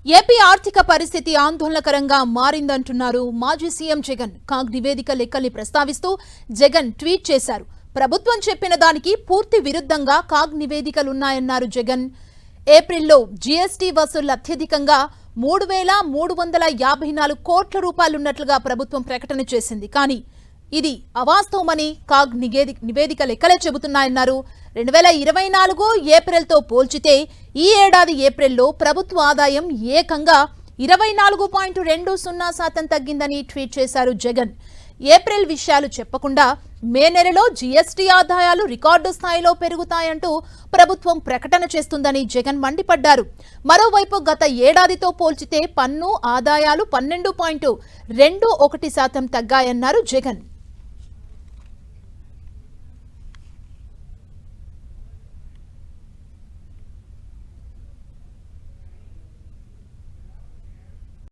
AP ఆర్థిక పరిస్థితి ఆందోళనకరంగా మారిందంటున్నారు మాజీ సీఎం జగన్. కాగ్ నివేదిక లెక్కల్ని ప్రస్తావిస్తూ జగన్ ట్వీట్ చేశారు. ప్రభుత్వం చెప్పిన దానికి పూర్తి విరుద్ధంగా కాగ్ నివేదికలున్నాయన్నారు జగన్. ఏప్రిల్లో జీఎస్టీ వసూళ్లు అత్యధికంగా 3,354 కోట్ల రూపాయలున్నట్లుగా ప్రభుత్వం ప్రకటన చేసింది. కానీ ఇది అవాస్తవమని కాగ్ నివేదిక లెక్కలే చెబుతున్నాయన్నారు. 2024 ఏప్రిల్తో పోల్చితే ఈ ఏడాది ఏప్రిల్లో ప్రభుత్వ ఆదాయం ఏకంగా 24.20% తగ్గిందని ట్వీట్ చేశారు జగన్. ఏప్రిల్ విషయాలు చెప్పకుండా మే నెలలో జీఎస్టీ ఆదాయాలు రికార్డు స్థాయిలో పెరుగుతాయంటూ ప్రభుత్వం ప్రకటన చేస్తుందని జగన్ మండిపడ్డారు. మరోవైపు గత ఏడాదితో పోల్చితే పన్ను ఆదాయాలు 12.21% తగ్గాయన్నారు జగన్.